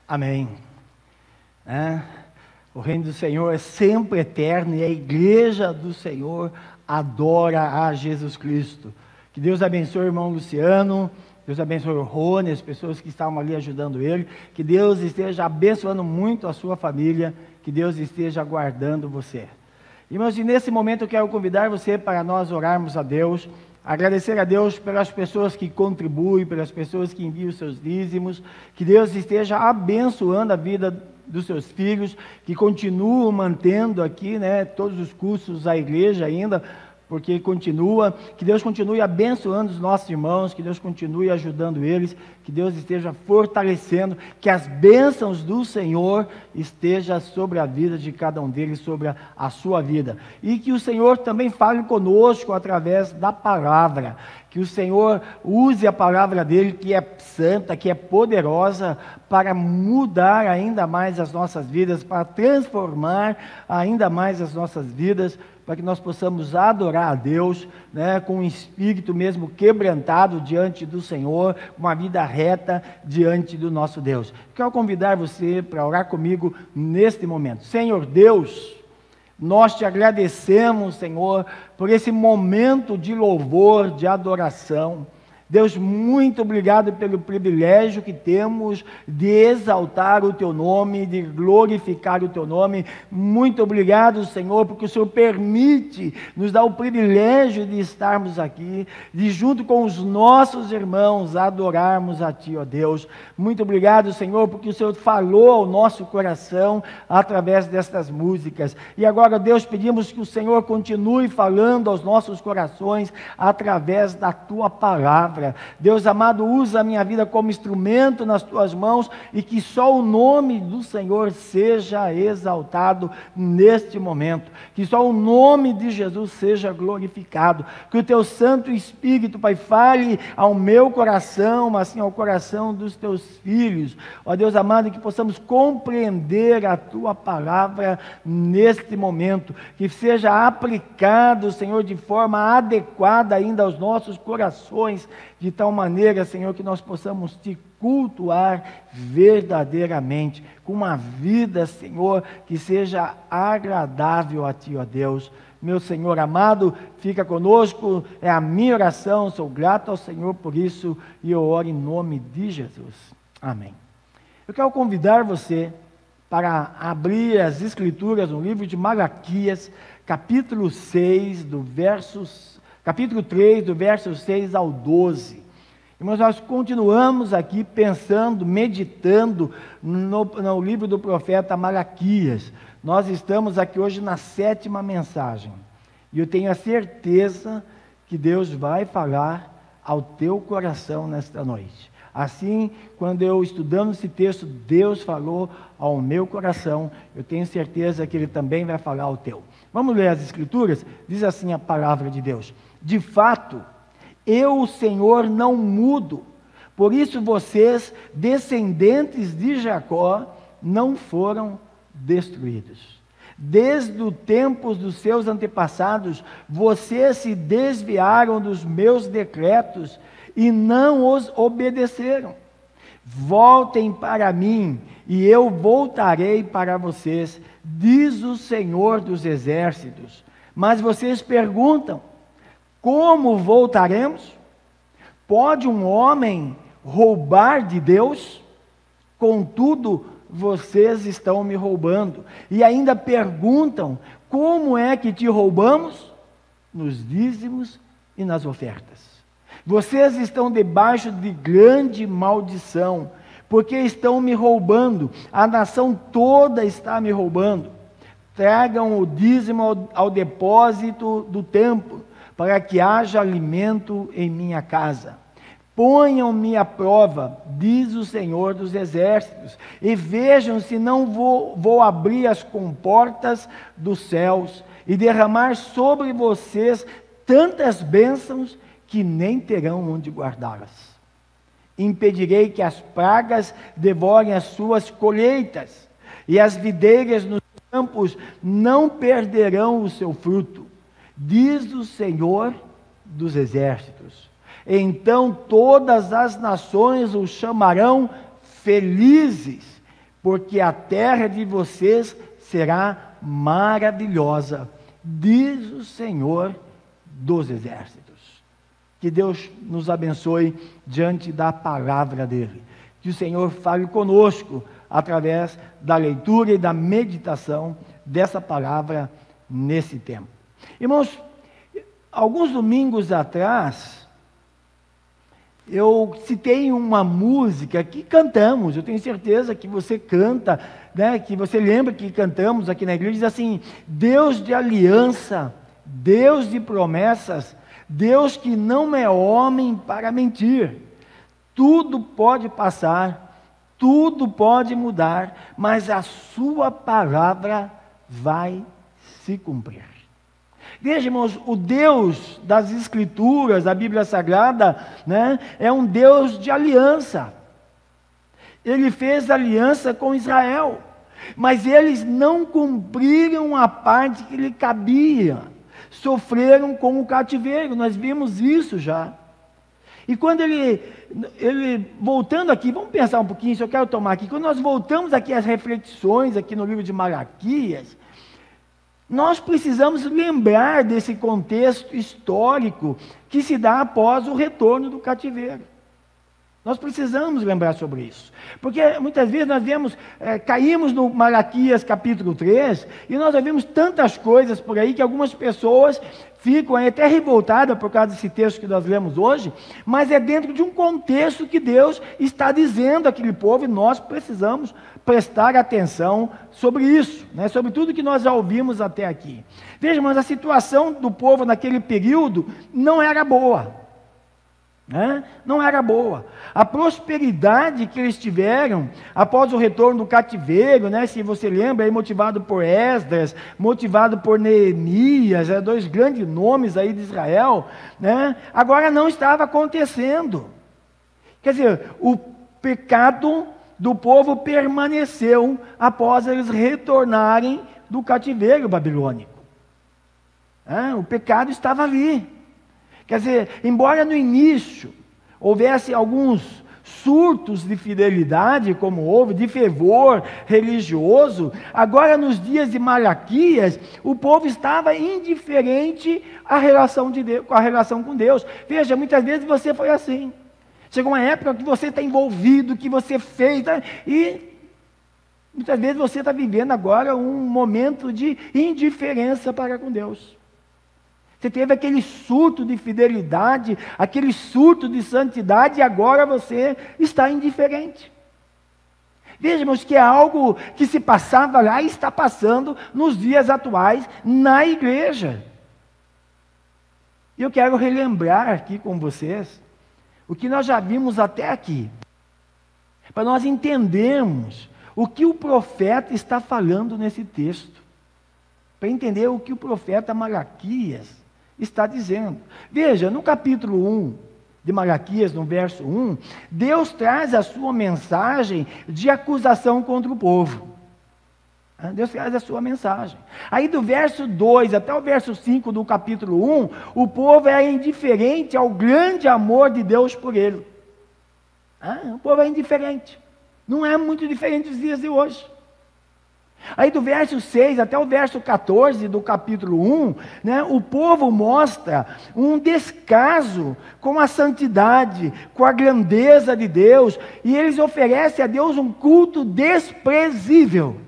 Amém. O reino do Senhor é sempre eterno e a igreja do Senhor adora a Jesus Cristo. Que Deus abençoe o irmão Luciano, Deus abençoe o Rony, as pessoas que estavam ali ajudando ele, que Deus esteja abençoando muito a sua família, que Deus esteja guardando você. Irmãos, e nesse momento eu quero convidar você para nós orarmos a Deus, agradecer a Deus pelas pessoas que contribuem, pelas pessoas que enviam os seus dízimos, que Deus esteja abençoando a vida dos seus filhos, que continuam mantendo aqui, todos os cursos da igreja ainda, porque continua, que Deus continue abençoando os nossos irmãos, que Deus continue ajudando eles, que Deus esteja fortalecendo, que as bênçãos do Senhor estejam sobre a vida de cada um deles, sobre a sua vida. E que o Senhor também fale conosco através da palavra, que o Senhor use a palavra dele, que é santa, que é poderosa, para mudar ainda mais as nossas vidas, para transformar ainda mais as nossas vidas, para que nós possamos adorar a Deus, com um espírito mesmo quebrantado diante do Senhor, uma vida reta diante do nosso Deus. Quero convidar você para orar comigo neste momento. Senhor Deus, nós te agradecemos, Senhor, por esse momento de louvor, de adoração. Deus, muito obrigado pelo privilégio que temos de exaltar o Teu nome, de glorificar o Teu nome. Muito obrigado, Senhor, porque o Senhor permite, nos dá o privilégio de estarmos aqui, de junto com os nossos irmãos adorarmos a Ti, ó Deus. Muito obrigado, Senhor, porque o Senhor falou ao nosso coração através destas músicas. E agora, Deus, pedimos que o Senhor continue falando aos nossos corações através da Tua palavra. Deus amado, usa a minha vida como instrumento nas Tuas mãos e que só o nome do Senhor seja exaltado neste momento, que só o nome de Jesus seja glorificado, que o Teu Santo Espírito, Pai, fale ao meu coração, mas assim ao coração dos Teus filhos, ó Deus amado, que possamos compreender a Tua palavra neste momento, que seja aplicado, Senhor, de forma adequada ainda aos nossos corações, de tal maneira, Senhor, que nós possamos Te cultuar verdadeiramente, com uma vida, Senhor, que seja agradável a Ti, ó Deus. Meu Senhor amado, fica conosco, é a minha oração, sou grato ao Senhor por isso, e eu oro em nome de Jesus. Amém. Eu quero convidar você para abrir as Escrituras no livro de Malaquias, capítulo 3, do verso 6 ao 12. Irmãos, nós continuamos aqui pensando, meditando no livro do profeta Malaquias. Nós estamos aqui hoje na 7ª mensagem. E eu tenho a certeza que Deus vai falar ao teu coração nesta noite. Assim, quando eu estudando esse texto, Deus falou ao meu coração, eu tenho certeza que Ele também vai falar ao teu. Vamos ler as Escrituras? Diz assim a palavra de Deus: de fato, eu, o Senhor, não mudo, por isso vocês, descendentes de Jacó, não foram destruídos. Desde o tempo dos seus antepassados, vocês se desviaram dos meus decretos e não os obedeceram. Voltem para mim e eu voltarei para vocês, diz o Senhor dos Exércitos. Mas vocês perguntam: como voltaremos? Pode um homem roubar de Deus? Contudo, vocês estão me roubando. E ainda perguntam: como é que te roubamos? Nos dízimos e nas ofertas. Vocês estão debaixo de grande maldição, porque estão me roubando. A nação toda está me roubando. Tragam o dízimo ao depósito do templo, para que haja alimento em minha casa. Ponham-me à prova, diz o Senhor dos Exércitos, e vejam se não vou abrir as comportas dos céus e derramar sobre vocês tantas bênçãos que nem terão onde guardá-las. Impedirei que as pragas devorem as suas colheitas, e as videiras nos campos não perderão o seu fruto, diz o Senhor dos Exércitos. Então todas as nações o chamarão felizes, porque a terra de vocês será maravilhosa, diz o Senhor dos exércitos. Que Deus nos abençoe diante da palavra dele. Que o Senhor fale conosco através da leitura e da meditação dessa palavra nesse tempo. Irmãos, alguns domingos atrás, eu citei uma música que cantamos, eu tenho certeza que você canta, né, que você lembra que cantamos aqui na igreja, diz assim: Deus de aliança, Deus de promessas, Deus que não é homem para mentir. Tudo pode passar, tudo pode mudar, mas a sua palavra vai se cumprir. Veja, irmãos, o Deus das Escrituras, da Bíblia Sagrada, né, é um Deus de aliança. Ele fez aliança com Israel, mas eles não cumpriram a parte que lhe cabia, sofreram com o cativeiro, nós vimos isso já. E quando ele voltando aqui, vamos pensar um pouquinho, se eu quero tomar aqui, quando nós voltamos aqui às reflexões, aqui no livro de Malaquias, nós precisamos lembrar desse contexto histórico que se dá após o retorno do cativeiro. Nós precisamos lembrar sobre isso, porque muitas vezes nós vemos, caímos no Malaquias capítulo 3, e nós ouvimos tantas coisas por aí, que algumas pessoas ficam até revoltadas por causa desse texto que nós lemos hoje, mas é dentro de um contexto que Deus está dizendo àquele povo, e nós precisamos prestar atenção sobre isso, né? Sobre tudo que nós já ouvimos até aqui. Veja, mas a situação do povo naquele período não era boa. Não era boa. A prosperidade que eles tiveram após o retorno do cativeiro, né, se você lembra, aí, motivado por Esdras, motivado por Neemias, dois grandes nomes aí de Israel, né, agora não estava acontecendo. Quer dizer, o pecado do povo permaneceu após eles retornarem do cativeiro babilônico. O pecado estava ali. Quer dizer, embora no início houvesse alguns surtos de fidelidade, como houve, de fervor religioso, agora nos dias de Malaquias, o povo estava indiferente à relação de Deus, com a relação com Deus. Veja, muitas vezes você foi assim. Chegou uma época que você está envolvido, que você fez, né? E muitas vezes você está vivendo agora um momento de indiferença para com Deus. Você teve aquele surto de fidelidade, aquele surto de santidade, e agora você está indiferente. Veja, irmãos, que é algo que se passava lá e está passando nos dias atuais na igreja. E eu quero relembrar aqui com vocês o que nós já vimos até aqui, para nós entendermos o que o profeta está falando nesse texto, para entender o que o profeta Malaquias está dizendo. Veja, no capítulo 1 de Malaquias, no verso 1, Deus traz a sua mensagem de acusação contra o povo. Deus traz a sua mensagem. Aí do verso 2 até o verso 5 do capítulo 1, o povo é indiferente ao grande amor de Deus por ele. O povo é indiferente. Não é muito diferente dos dias de hoje. Aí do verso 6 até o verso 14 do capítulo 1, né, o povo mostra um descaso com a santidade, com a grandeza de Deus, e eles oferecem a Deus um culto desprezível.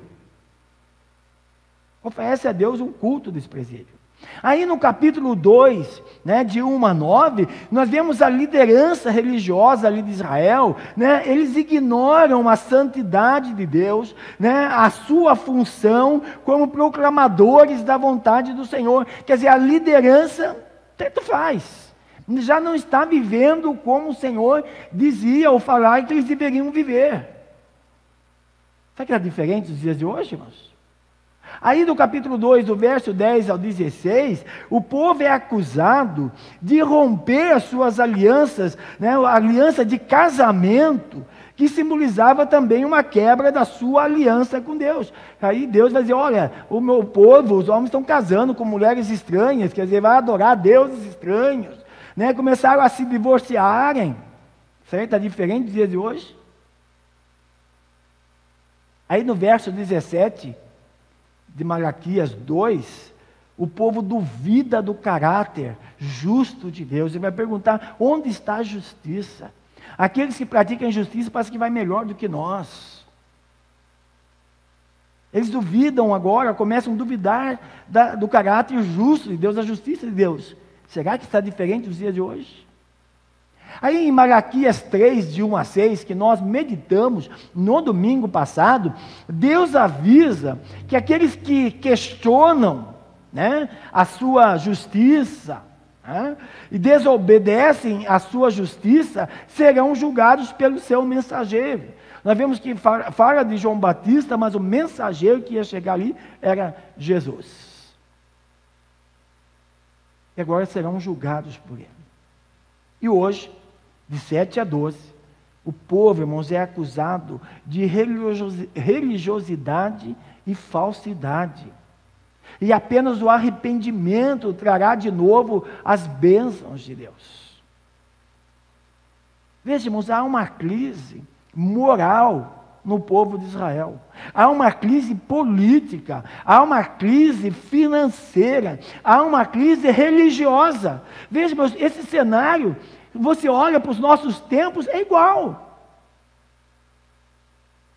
Oferece a Deus um culto desprezível. Aí no capítulo 2, né, de 1 a 9, nós vemos a liderança religiosa ali de Israel, né, eles ignoram a santidade de Deus, né, a sua função como proclamadores da vontade do Senhor. Quer dizer, a liderança tanto faz, já não está vivendo como o Senhor dizia ou falar que eles deveriam viver. Sabe que é diferente dos dias de hoje, irmãos? Aí do capítulo 2, do verso 10 ao 16, o povo é acusado de romper as suas alianças, né, a aliança de casamento, que simbolizava também uma quebra da sua aliança com Deus. Aí Deus vai dizer, olha, o meu povo, os homens estão casando com mulheres estranhas, quer dizer, vai adorar deuses estranhos, né, começaram a se divorciarem. Certo? Está diferente dos dias de hoje? Aí no verso 17 de Malaquias 2, o povo duvida do caráter justo de Deus. Ele vai perguntar: onde está a justiça? Aqueles que praticam a injustiça parece que vai melhor do que nós. Eles duvidam agora, começam a duvidar do caráter justo de Deus, da justiça de Deus. Será que está diferente dos dias de hoje? Aí em Malaquias 3, de 1 a 6, que nós meditamos no domingo passado, Deus avisa que aqueles que questionam, né, a sua justiça, né, e desobedecem à sua justiça, serão julgados pelo seu mensageiro. Nós vemos que fala de João Batista, mas o mensageiro que ia chegar ali era Jesus. E agora serão julgados por ele. E hoje, de 7 a 12, o povo, irmãos, é acusado de religiosidade e falsidade. E apenas o arrependimento trará de novo as bênçãos de Deus. Veja, irmãos, há uma crise moral no povo de Israel. Há uma crise política, há uma crise financeira, há uma crise religiosa. Veja, irmãos, esse cenário, você olha para os nossos tempos, é igual.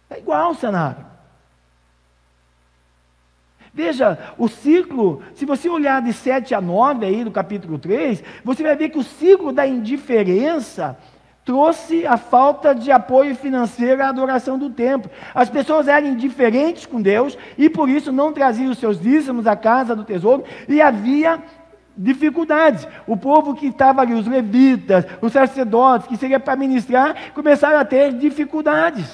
É igual o cenário. Veja, o ciclo, se você olhar de 7 a 9 aí do capítulo 3, você vai ver que o ciclo da indiferença trouxe a falta de apoio financeiro à adoração do templo. As pessoas eram indiferentes com Deus e por isso não traziam os seus dízimos à casa do tesouro e havia dificuldades. O povo que estava ali, os levitas, os sacerdotes, que seria para ministrar, começaram a ter dificuldades,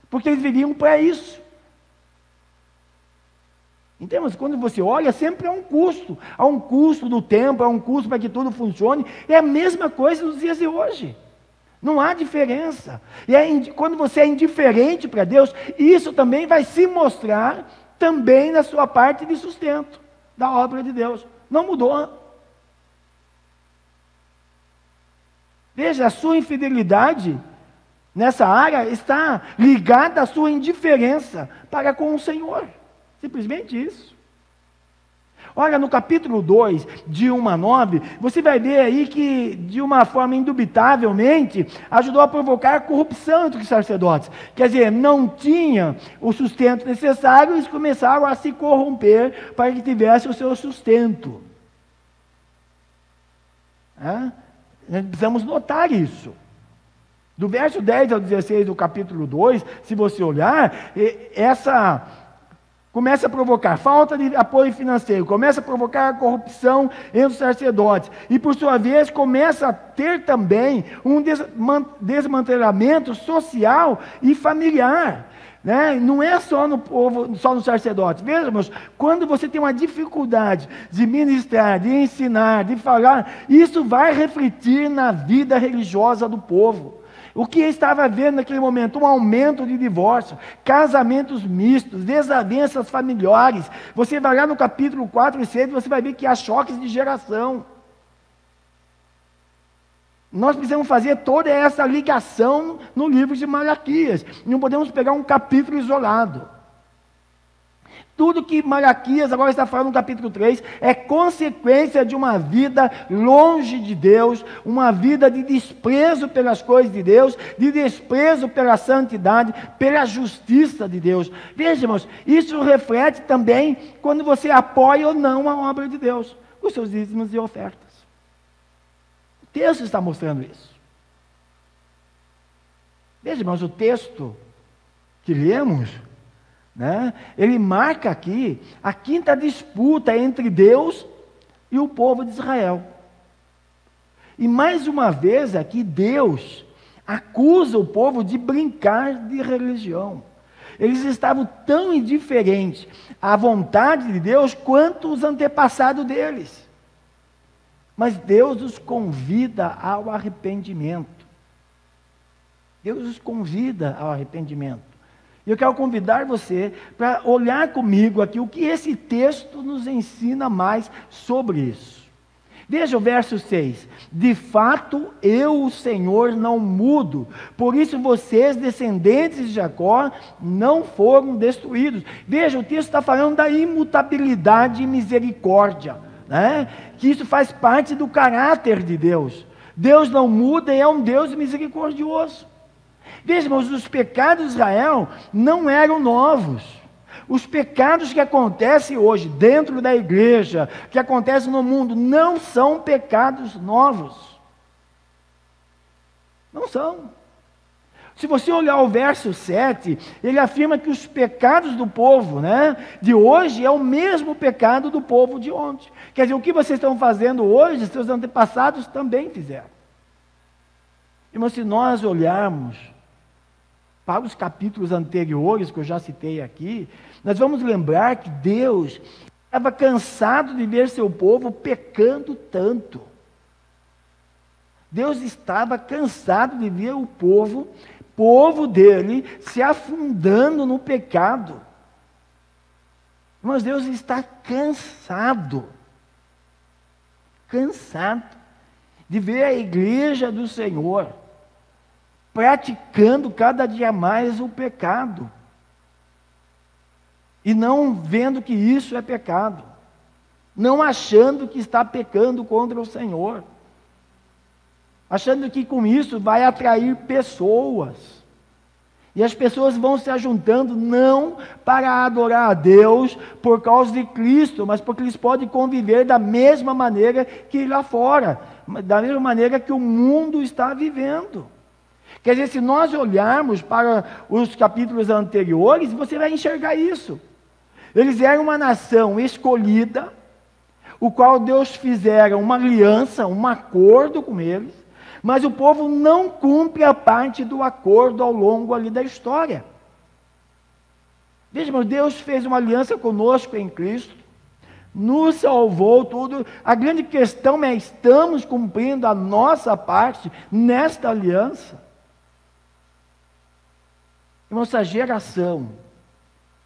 porque eles viviam para isso. Então, mas quando você olha, sempre há um custo do tempo, há um custo para que tudo funcione. É a mesma coisa nos dias de hoje. Não há diferença. E quando você é indiferente para Deus, isso também vai se mostrar também na sua parte de sustento da obra de Deus. Não mudou. Veja, a sua infidelidade nessa área está ligada à sua indiferença para com o Senhor. Simplesmente isso. Olha, no capítulo 2, de 1 a 9, você vai ver aí que, de uma forma indubitavelmente, ajudou a provocar a corrupção entre os sacerdotes. Quer dizer, não tinha o sustento necessário, eles começaram a se corromper para que tivesse o seu sustento. Nós precisamos notar isso. Do verso 10 ao 16 do capítulo 2, se você olhar, começa a provocar falta de apoio financeiro, começa a provocar a corrupção entre os sacerdotes, e por sua vez começa a ter também um desmantelamento social e familiar, né? Não é só no povo, só nos sacerdotes. Veja, irmãos, quando você tem uma dificuldade de ministrar, de ensinar, de falar, isso vai refletir na vida religiosa do povo. O que estava vendo naquele momento? Um aumento de divórcio, casamentos mistos, desavenças familiares. Você vai lá no capítulo 4 e 6, você vai ver que há choques de geração. Nós precisamos fazer toda essa ligação no livro de Malaquias. Não podemos pegar um capítulo isolado. Tudo que Malaquias agora está falando no capítulo 3 é consequência de uma vida longe de Deus, uma vida de desprezo pelas coisas de Deus, de desprezo pela santidade, pela justiça de Deus. Veja, irmãos, isso reflete também quando você apoia ou não a obra de Deus, os seus dízimos e ofertas. O texto está mostrando isso. Veja, irmãos, o texto que lemos, né, ele marca aqui a quinta disputa entre Deus e o povo de Israel. E mais uma vez aqui Deus acusa o povo de brincar de religião. Eles estavam tão indiferentes à vontade de Deus quanto os antepassados deles. Mas Deus os convida ao arrependimento. Deus os convida ao arrependimento. E eu quero convidar você para olhar comigo aqui o que esse texto nos ensina mais sobre isso. Veja o verso 6. De fato, eu, o Senhor, não mudo. Por isso vocês, descendentes de Jacó, não foram destruídos. Veja, o texto está falando da imutabilidade e misericórdia, né? Que isso faz parte do caráter de Deus. Deus não muda e é um Deus misericordioso. Veja, irmãos, os pecados de Israel não eram novos. Os pecados que acontecem hoje dentro da igreja, que acontecem no mundo, não são pecados novos. Não são. Se você olhar o verso 7, ele afirma que os pecados do povo, né, de hoje é o mesmo pecado do povo de ontem. Quer dizer, o que vocês estão fazendo hoje, seus antepassados também fizeram. Irmão, se nós olharmos para os capítulos anteriores, que eu já citei aqui, nós vamos lembrar que Deus estava cansado de ver seu povo pecando tanto. Deus estava cansado de ver o povo dele, se afundando no pecado. Mas Deus está cansado de ver a igreja do Senhor praticando cada dia mais o pecado, e não vendo que isso é pecado, não achando que está pecando contra o Senhor, achando que com isso vai atrair pessoas, e as pessoas vão se ajuntando não para adorar a Deus por causa de Cristo, mas porque eles podem conviver da mesma maneira que lá fora, da mesma maneira que o mundo está vivendo. Quer dizer, se nós olharmos para os capítulos anteriores, você vai enxergar isso. Eles eram uma nação escolhida, o qual Deus fizera uma aliança, um acordo com eles, mas o povo não cumpre a parte do acordo ao longo ali da história. Veja, irmãos, Deus fez uma aliança conosco em Cristo, nos salvou tudo. A grande questão é, estamos cumprindo a nossa parte nesta aliança? Essa geração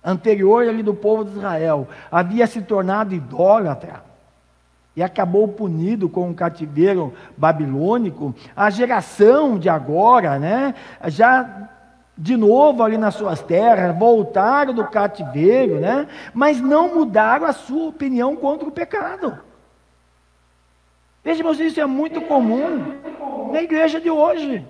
anterior ali do povo de Israel havia se tornado idólatra e acabou punido com o cativeiro babilônico. A geração de agora, né, já de novo ali nas suas terras, voltaram do cativeiro, né, mas não mudaram a sua opinião contra o pecado. Veja, irmãos, isso é muito comum na igreja de hoje.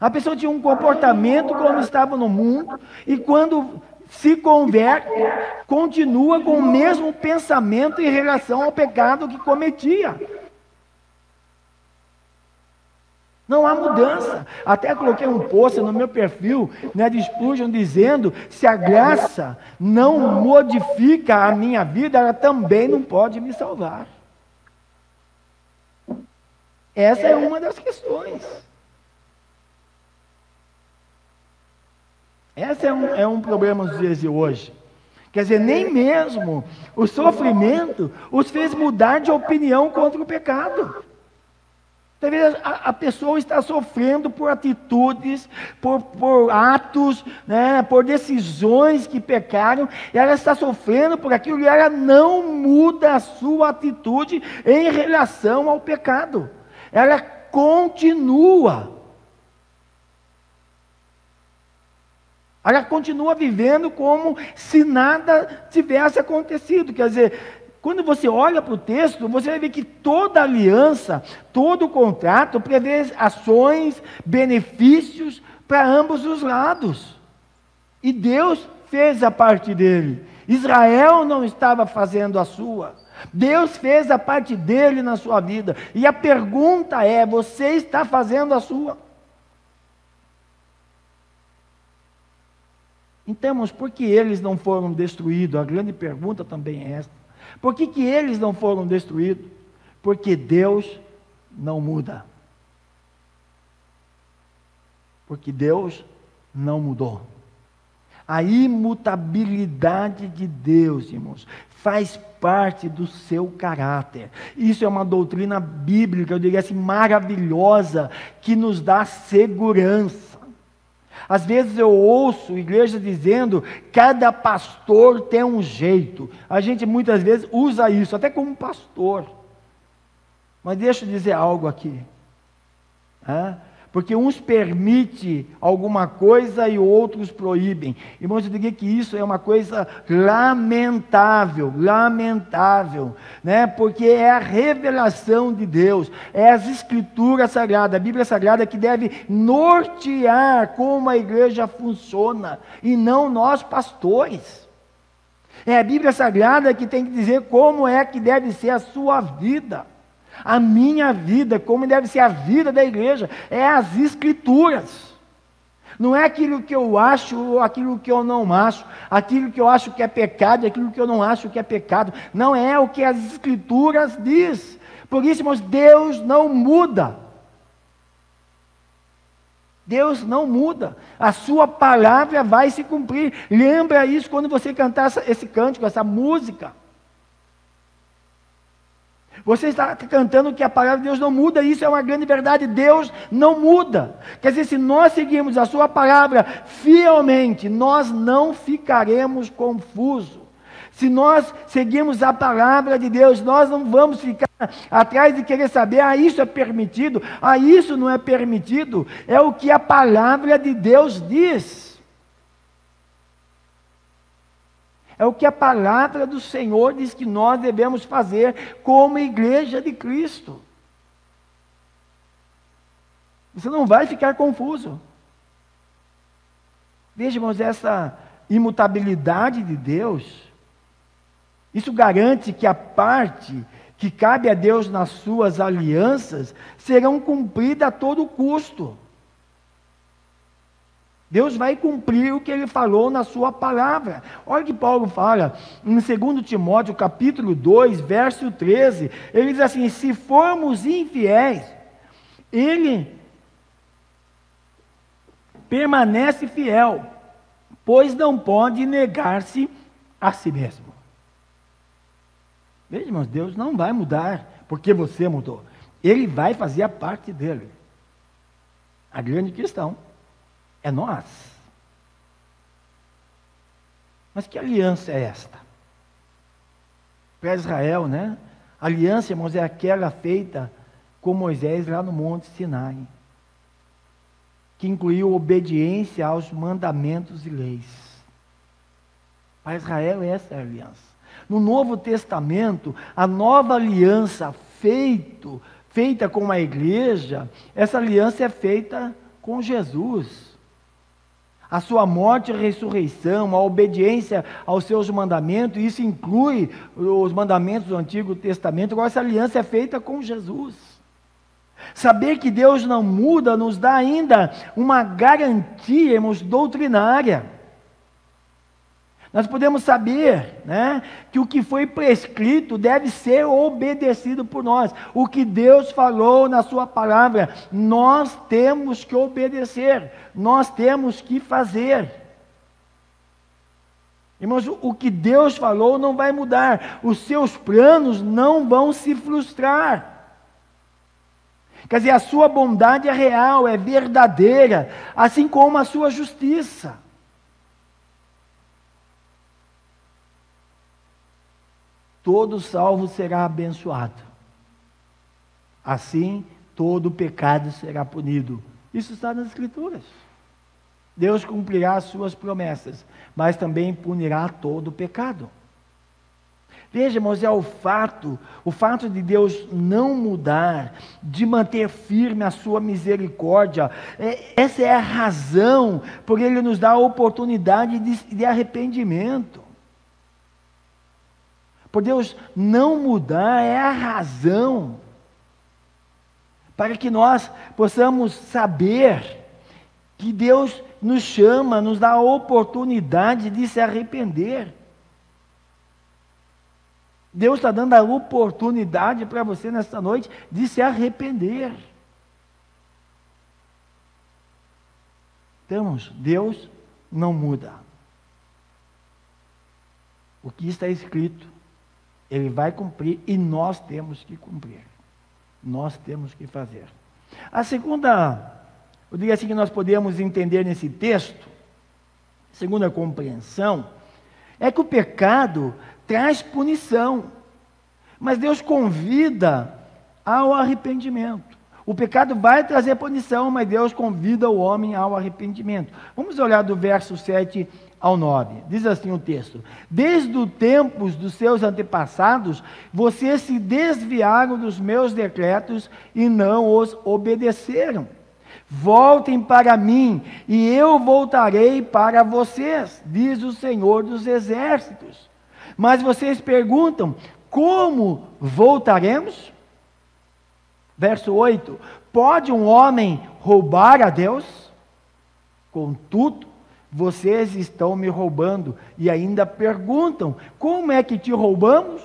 A pessoa tinha um comportamento quando estava no mundo, e quando se converte, continua com o mesmo pensamento em relação ao pecado que cometia. Não há mudança. Até coloquei um post no meu perfil, né, de Spurgeon, dizendo: se a graça não modifica a minha vida, ela também não pode me salvar. Essa é uma das questões. Esse é um problema nos dias de hoje. Quer dizer, nem mesmo o sofrimento os fez mudar de opinião contra o pecado. Talvez a pessoa está sofrendo por atitudes, por atos, né, por decisões que pecaram, e ela está sofrendo por aquilo, e ela não muda a sua atitude em relação ao pecado. Ela continua. Ela continua vivendo como se nada tivesse acontecido. Quer dizer, quando você olha para o texto, você vai ver que toda aliança, todo contrato prevê ações, benefícios para ambos os lados. E Deus fez a parte dele. Israel não estava fazendo a sua. Deus fez a parte dele na sua vida. E a pergunta é: você está fazendo a sua? Então, irmãos, por que eles não foram destruídos? A grande pergunta também é esta. Por que eles não foram destruídos? Porque Deus não muda. Porque Deus não mudou. A imutabilidade de Deus, irmãos, faz parte do seu caráter. Isso é uma doutrina bíblica, eu diria assim, maravilhosa, que nos dá segurança. Às vezes eu ouço igrejas dizendo: cada pastor tem um jeito. A gente muitas vezes usa isso, até como pastor. Mas deixa eu dizer algo aqui. Porque uns permitem alguma coisa e outros proíbem. Irmãos, eu diria que isso é uma coisa lamentável, né? Porque é a revelação de Deus, é as Escrituras Sagradas, a Bíblia Sagrada que deve nortear como a igreja funciona, e não nós pastores. É a Bíblia Sagrada que tem que dizer como é que deve ser a sua vida, a minha vida, como deve ser a vida da igreja. É as Escrituras. Não é aquilo que eu acho ou aquilo que eu não acho, aquilo que eu acho que é pecado e aquilo que eu não acho que é pecado. Não é o que as Escrituras diz. Por isso, irmãos, Deus não muda. Deus não muda. A sua palavra vai se cumprir. Lembra isso quando você cantar esse cântico, essa música. Você está cantando que a palavra de Deus não muda, isso é uma grande verdade, Deus não muda. Quer dizer, se nós seguirmos a sua palavra fielmente, nós não ficaremos confusos. Se nós seguirmos a palavra de Deus, nós não vamos ficar atrás de querer saber, isso é permitido, isso não é permitido. É o que a palavra de Deus diz. É o que a palavra do Senhor diz que nós devemos fazer como igreja de Cristo. Você não vai ficar confuso. Veja, irmãos, essa imutabilidade de Deus, isso garante que a parte que cabe a Deus nas suas alianças serão cumpridas a todo custo. Deus vai cumprir o que Ele falou na sua palavra. Olha o que Paulo fala em 2 Timóteo, capítulo 2, verso 13. Ele diz assim: se formos infiéis, Ele permanece fiel, pois não pode negar-se a si mesmo. Veja, irmãos, Deus não vai mudar porque você mudou. Ele vai fazer a parte dele. A grande questão é nós. Mas que aliança é esta? Para Israel, né? A aliança, irmãos, é aquela feita com Moisés lá no Monte Sinai, que incluiu obediência aos mandamentos e leis. Para Israel, essa é a aliança. No Novo Testamento, a nova aliança feita com a igreja, essa aliança é feita com Jesus. A sua morte e ressurreição, a obediência aos seus mandamentos, isso inclui os mandamentos do Antigo Testamento. Agora, essa aliança é feita com Jesus. Saber que Deus não muda nos dá ainda uma garantia, irmãos, doutrinária. Nós podemos saber, né, que o que foi prescrito deve ser obedecido por nós. O que Deus falou na sua palavra, nós temos que obedecer, nós temos que fazer. Irmãos, o que Deus falou não vai mudar, os seus planos não vão se frustrar. Quer dizer, a sua bondade é real, é verdadeira, assim como a sua justiça. Todo salvo será abençoado. Assim, todo pecado será punido. Isso está nas Escrituras. Deus cumprirá as suas promessas, mas também punirá todo pecado. Veja, irmãos, é o fato de Deus não mudar, de manter firme a sua misericórdia, essa é a razão por Ele nos dá a oportunidade de arrependimento. Por Deus não mudar é a razão para que nós possamos saber que Deus nos chama, nos dá a oportunidade de se arrepender. Deus está dando a oportunidade para você nesta noite de se arrepender. Então, Deus não muda. O que está escrito, Ele vai cumprir e nós temos que cumprir. Nós temos que fazer. A segunda, eu diria assim, que nós podemos entender nesse texto, segunda compreensão, é que o pecado traz punição. Mas Deus convida ao arrependimento. O pecado vai trazer punição, mas Deus convida o homem ao arrependimento. Vamos olhar do verso 7 ao 9. Diz assim o texto: desde os tempos dos seus antepassados, vocês se desviaram dos meus decretos e não os obedeceram. Voltem para mim, e eu voltarei para vocês, diz o Senhor dos Exércitos. Mas vocês perguntam, como voltaremos? Verso 8, pode um homem roubar a Deus? Contudo, vocês estão me roubando e ainda perguntam, como é que te roubamos?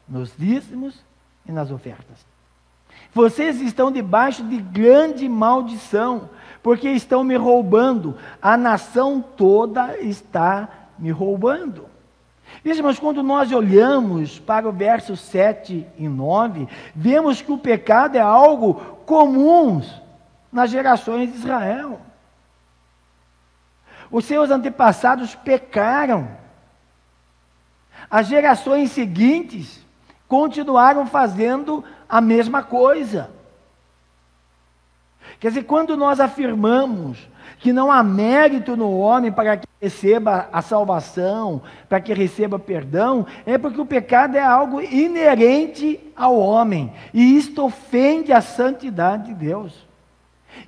Nos dízimos e nas ofertas. Vocês estão debaixo de grande maldição, porque estão me roubando, a nação toda está me roubando. Veja, mas quando nós olhamos para o verso 7 e 9, vemos que o pecado é algo comum nas gerações de Israel. Os seus antepassados pecaram. As gerações seguintes continuaram fazendo a mesma coisa. Quer dizer, quando nós afirmamos que não há mérito no homem para que receba a salvação, para que receba perdão, é porque o pecado é algo inerente ao homem, e isto ofende a santidade de Deus.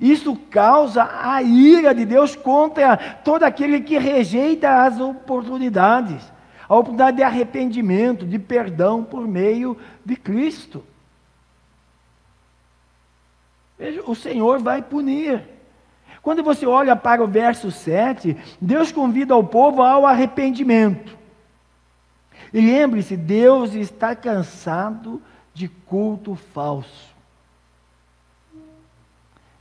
Isso causa a ira de Deus contra todo aquele que rejeita as oportunidades, a oportunidade de arrependimento, de perdão por meio de Cristo. Veja, o Senhor vai punir. Quando você olha para o verso 7, Deus convida o povo ao arrependimento. E lembre-se, Deus está cansado de culto falso.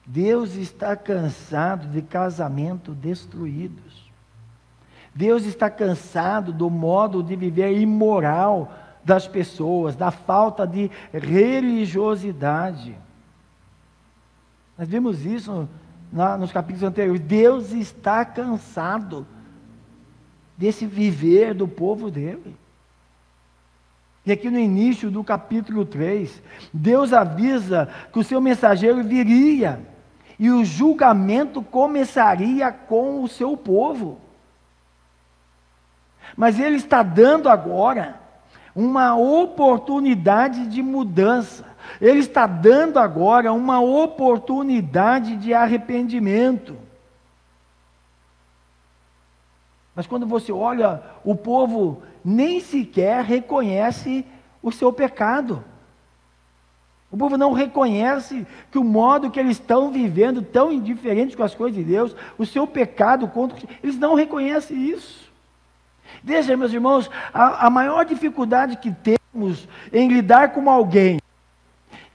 Deus está cansado de casamento destruídos. Deus está cansado do modo de viver imoral das pessoas, da falta de religiosidade. Nós vimos isso nos capítulos anteriores. Deus está cansado desse viver do povo dele. E aqui no início do capítulo 3, Deus avisa que o seu mensageiro viria e o julgamento começaria com o seu povo. Mas ele está dando agora uma oportunidade de mudança. Ele está dando agora uma oportunidade de arrependimento. Mas quando você olha, o povo nem sequer reconhece o seu pecado. O povo não reconhece que o modo que eles estão vivendo, tão indiferentes com as coisas de Deus, o seu pecado contra eles não reconhecem isso. Veja, meus irmãos, a maior dificuldade que temos em lidar com alguém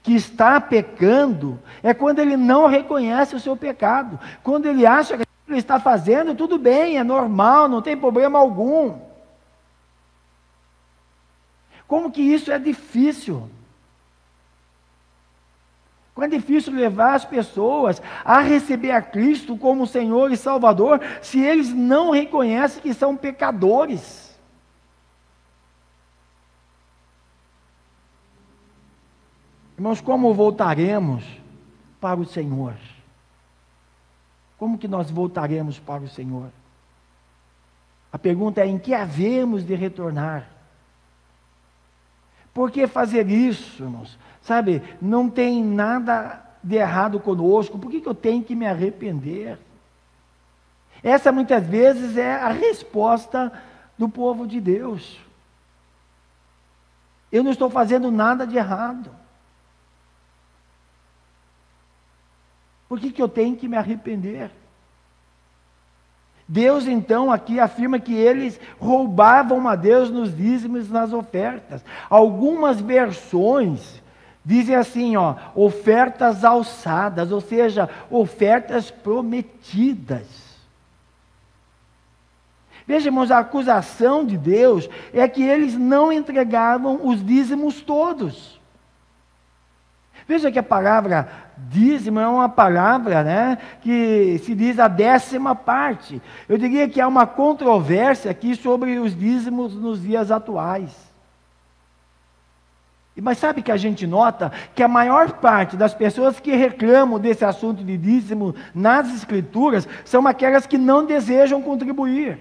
que está pecando é quando ele não reconhece o seu pecado. Quando ele acha que o que ele está fazendo, tudo bem, é normal, não tem problema algum. Como que isso é difícil? Como é difícil levar as pessoas a receber a Cristo como Senhor e Salvador, se eles não reconhecem que são pecadores. Irmãos, como voltaremos para o Senhor? Como que nós voltaremos para o Senhor? A pergunta é: em que havemos de retornar? Por que fazer isso, irmãos? Sabe, não tem nada de errado conosco, por que eu tenho que me arrepender? Essa muitas vezes é a resposta do povo de Deus. Eu não estou fazendo nada de errado. Por que eu tenho que me arrepender? Deus então aqui afirma que eles roubavam a Deus nos dízimos e nas ofertas. Algumas versões dizem assim, ofertas alçadas, ou seja, ofertas prometidas. Veja, irmãos, a acusação de Deus é que eles não entregavam os dízimos todos. Veja que a palavra dízimo é uma palavra, que se diz a 10ª parte. Eu diria que há uma controvérsia aqui sobre os dízimos nos dias atuais. Mas sabe que a gente nota que a maior parte das pessoas que reclamam desse assunto de dízimo nas Escrituras são aquelas que não desejam contribuir.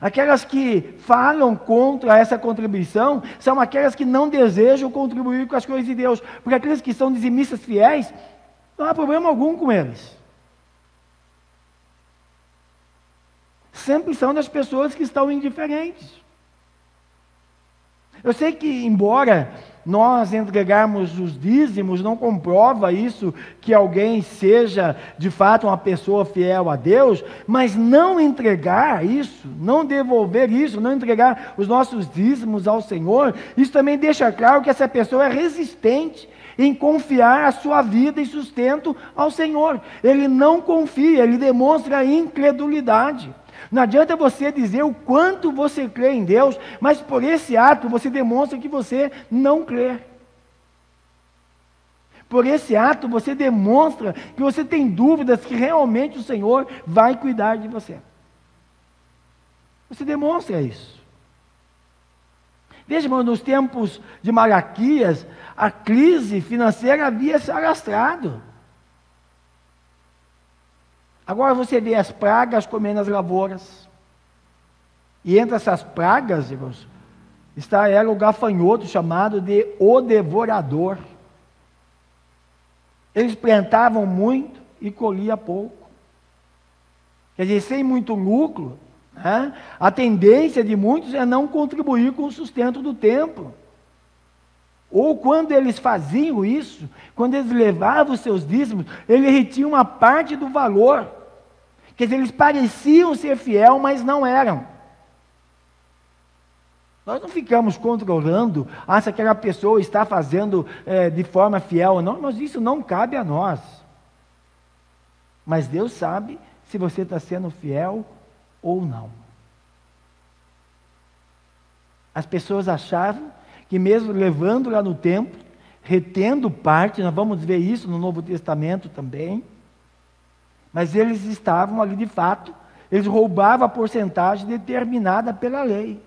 Aquelas que falam contra essa contribuição são aquelas que não desejam contribuir com as coisas de Deus. Porque aqueles que são dizimistas fiéis, não há problema algum com eles. Sempre são das pessoas que estão indiferentes. Eu sei que, embora nós entregarmos os dízimos, não comprova isso que alguém seja, de fato, uma pessoa fiel a Deus, mas não entregar isso, não devolver isso, não entregar os nossos dízimos ao Senhor, isso também deixa claro que essa pessoa é resistente em confiar a sua vida e sustento ao Senhor. Ele não confia, ele demonstra incredulidade. Não adianta você dizer o quanto você crê em Deus, mas por esse ato você demonstra que você não crê. Por esse ato você demonstra que você tem dúvidas que realmente o Senhor vai cuidar de você. Você demonstra isso. Veja, irmão, nos tempos de Malaquias, a crise financeira havia se alastrado. Agora você vê as pragas comendo as lavouras. E entre essas pragas, irmãos, era o gafanhoto chamado de o devorador. Eles plantavam muito e colhiam pouco. Quer dizer, sem muito lucro, né? A tendência de muitos é não contribuir com o sustento do templo. Ou quando eles faziam isso, quando eles levavam os seus dízimos, eles retiam uma parte do valor. Quer dizer, eles pareciam ser fiel, mas não eram. Nós não ficamos controlando se aquela pessoa está fazendo de forma fiel ou não, mas isso não cabe a nós. Mas Deus sabe se você está sendo fiel ou não. As pessoas achavam que mesmo levando lá no templo, retendo parte, nós vamos ver isso no Novo Testamento também, mas eles estavam ali de fato, eles roubavam a porcentagem determinada pela lei.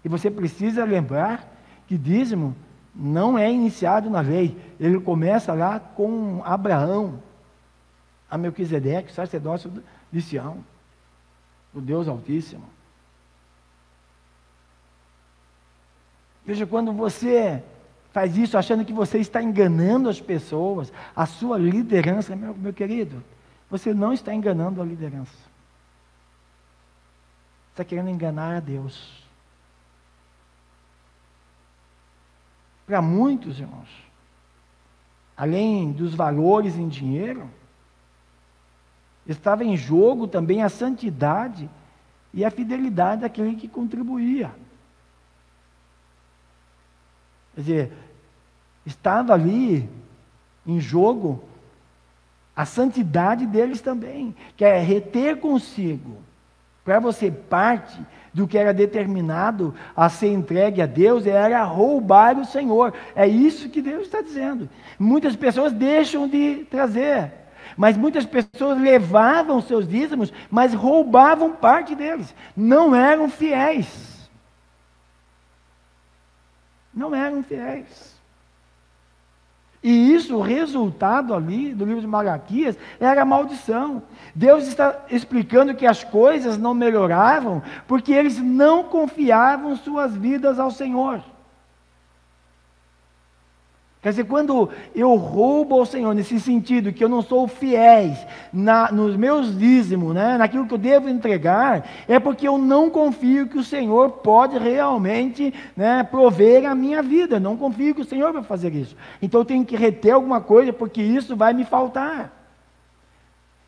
E você precisa lembrar que dízimo não é iniciado na lei, ele começa lá com Abraão, a Melquisedeque, sacerdócio de Sião, o Deus Altíssimo. Veja, quando você faz isso achando que você está enganando as pessoas, a sua liderança, meu querido, você não está enganando a liderança. Você está querendo enganar a Deus. Para muitos, irmãos, além dos valores em dinheiro, estava em jogo também a santidade e a fidelidade daquele que contribuía. Quer dizer, estava ali em jogo a santidade deles também, que é reter consigo, para você parte do que era determinado a ser entregue a Deus, era roubar o Senhor. É isso que Deus está dizendo. Muitas pessoas deixam de trazer, mas muitas pessoas levavam seus dízimos, mas roubavam parte deles, não eram fiéis. Não eram fiéis. E isso, o resultado ali do livro de Malaquias, era a maldição. Deus está explicando que as coisas não melhoravam porque eles não confiavam suas vidas ao Senhor. Quer dizer, quando eu roubo ao Senhor, nesse sentido, que eu não sou fiéis nos meus dízimos, né, naquilo que eu devo entregar, é porque eu não confio que o Senhor pode realmente, né, prover a minha vida. Eu não confio que o Senhor vai fazer isso. Então eu tenho que reter alguma coisa, porque isso vai me faltar.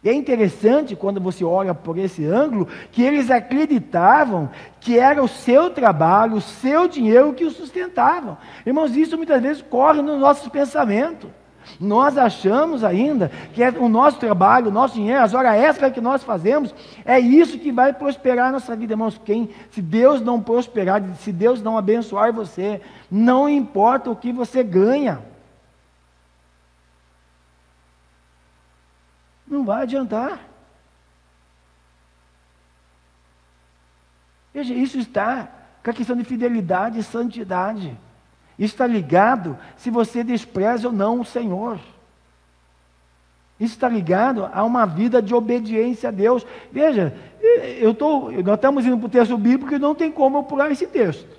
E é interessante, quando você olha por esse ângulo, que eles acreditavam que era o seu trabalho, o seu dinheiro que o sustentavam. Irmãos, isso muitas vezes corre nos nossos pensamentos. Nós achamos ainda que é o nosso trabalho, o nosso dinheiro, as horas extras que nós fazemos, é isso que vai prosperar a nossa vida. Irmãos, se Deus não prosperar, se Deus não abençoar você, não importa o que você ganha. Não vai adiantar. Veja, isso está com a questão de fidelidade e santidade. Isso está ligado se você despreza ou não o Senhor. Isso está ligado a uma vida de obediência a Deus. Veja, nós estamos indo para o texto bíblico e não tem como eu pular esse texto.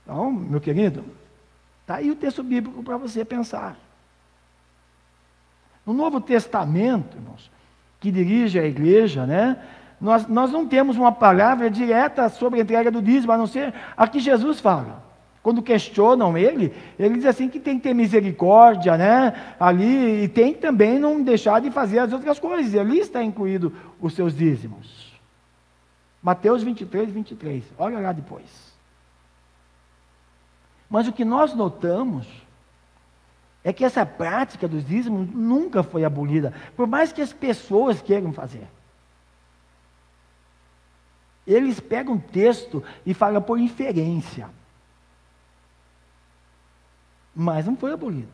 Então, meu querido, está aí o texto bíblico para você pensar. No Novo Testamento, irmãos, que dirige a igreja, né? Nós não temos uma palavra direta sobre a entrega do dízimo, a não ser a que Jesus fala. Quando questionam ele diz assim que tem que ter misericórdia, né? Ali, e tem que também não deixar de fazer as outras coisas. Ali está incluído os seus dízimos. Mateus 23, 23. Olha lá depois. Mas o que nós notamos é que essa prática dos dízimos nunca foi abolida, por mais que as pessoas queiram fazer. Eles pegam um texto e falam por inferência. Mas não foi abolido.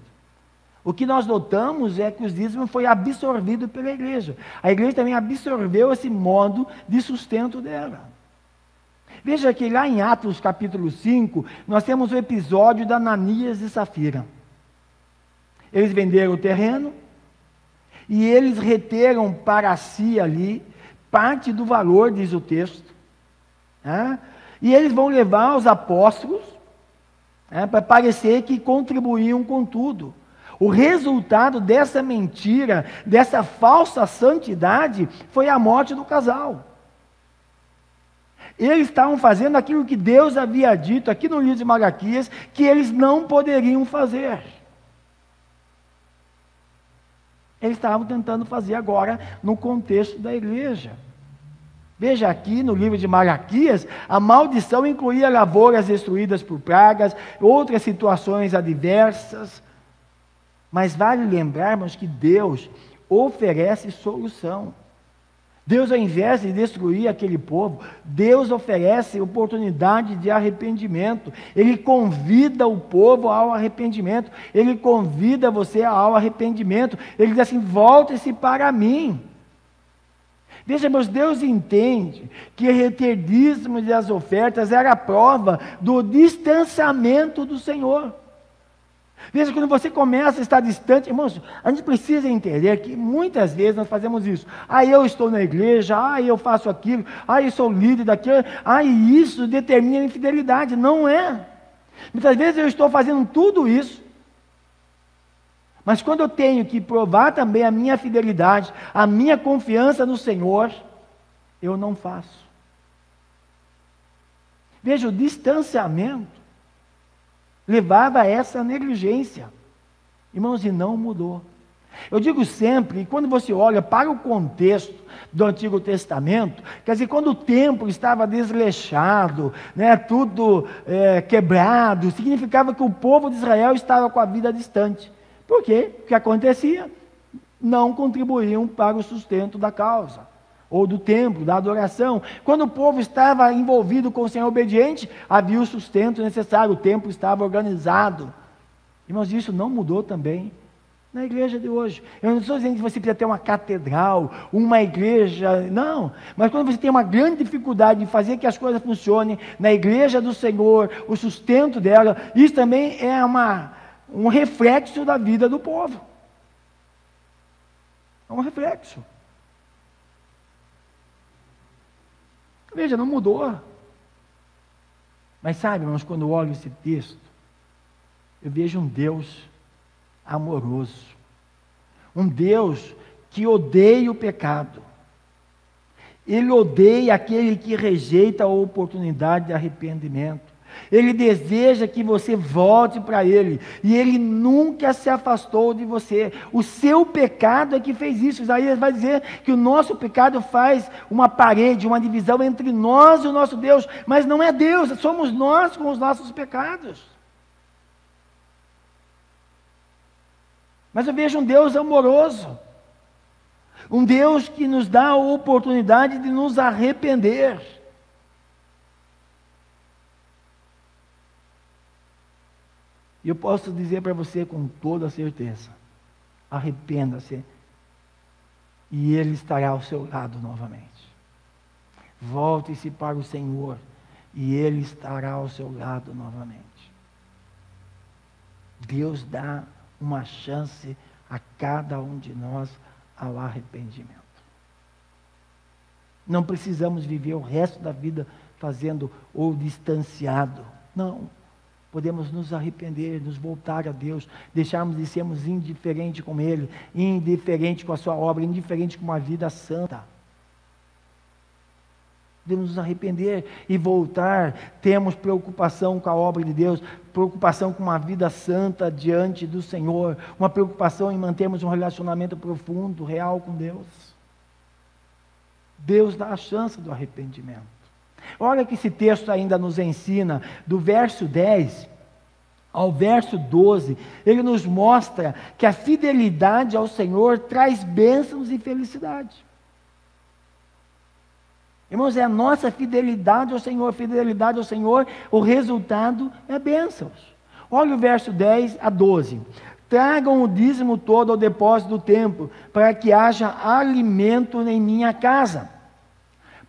O que nós notamos é que os dízimos foi absorvido pela igreja. A igreja também absorveu esse modo de sustento dela. Veja que lá em Atos capítulo 5, nós temos o episódio da Ananias e Safira. Eles venderam o terreno e eles reteram para si ali parte do valor, diz o texto. E eles vão levar aos apóstolos para parecer que contribuíam com tudo. O resultado dessa mentira, dessa falsa santidade, foi a morte do casal. Eles estavam fazendo aquilo que Deus havia dito aqui no livro de Malaquias, que eles não poderiam fazer. Eles estavam tentando fazer agora no contexto da igreja. Veja aqui no livro de Malaquias, a maldição incluía lavouras destruídas por pragas, outras situações adversas. Mas vale lembrarmos que Deus oferece solução. Deus, ao invés de destruir aquele povo, Deus oferece oportunidade de arrependimento. Ele convida o povo ao arrependimento. Ele convida você ao arrependimento. Ele diz assim: volte-se para mim. Veja, meus, Deus entende que reter dízimos e as ofertas era a prova do distanciamento do Senhor. Veja, quando você começa a estar distante, irmãos, a gente precisa entender que muitas vezes nós fazemos isso. Eu estou na igreja, eu faço aquilo, eu sou líder daquilo, e isso determina a infidelidade. Não é. Muitas vezes eu estou fazendo tudo isso, mas quando eu tenho que provar também a minha fidelidade, a minha confiança no Senhor, eu não faço. Veja, o distanciamento levava a essa negligência. Irmãos, e não mudou. Eu digo sempre, e quando você olha para o contexto do Antigo Testamento, quer dizer, quando o templo estava desleixado, tudo quebrado, significava que o povo de Israel estava com a vida distante. Por quê? O que acontecia? Não contribuíam para o sustento da causa, ou do templo, da adoração. Quando o povo estava envolvido com o Senhor obediente, havia o sustento necessário, o templo estava organizado. Irmãos, isso não mudou também na igreja de hoje. Eu não estou dizendo que você precisa ter uma catedral, uma igreja, não. Mas quando você tem uma grande dificuldade de fazer que as coisas funcionem na igreja do Senhor, o sustento dela, isso também é um reflexo da vida do povo. É um reflexo. Veja, não mudou. Mas sabe, irmãos, quando eu olho esse texto, eu vejo um Deus amoroso. Um Deus que odeia o pecado. Ele odeia aquele que rejeita a oportunidade de arrependimento. Ele deseja que você volte para Ele, e Ele nunca se afastou de você. O seu pecado é que fez isso. Isaías vai dizer que o nosso pecado faz uma parede, uma divisão entre nós e o nosso Deus, mas não é Deus, somos nós com os nossos pecados. Mas eu vejo um Deus amoroso, um Deus que nos dá a oportunidade de nos arrepender. E eu posso dizer para você com toda certeza: arrependa-se, e Ele estará ao seu lado novamente. Volte-se para o Senhor e Ele estará ao seu lado novamente. Deus dá uma chance a cada um de nós ao arrependimento. Não precisamos viver o resto da vida fazendo ou distanciado. Não. Podemos nos arrepender, nos voltar a Deus, deixarmos de sermos indiferentes com Ele, indiferentes com a sua obra, indiferentes com uma vida santa. Podemos nos arrepender e voltar. Temos preocupação com a obra de Deus, preocupação com uma vida santa diante do Senhor, uma preocupação em mantermos um relacionamento profundo, real com Deus. Deus dá a chance do arrependimento. Olha que esse texto ainda nos ensina, do verso 10 ao verso 12, ele nos mostra que a fidelidade ao Senhor traz bênçãos e felicidade. Irmãos, é a nossa fidelidade ao Senhor, o resultado é bênçãos. Olha o verso 10 a 12. Tragam o dízimo todo ao depósito do templo, para que haja alimento em minha casa.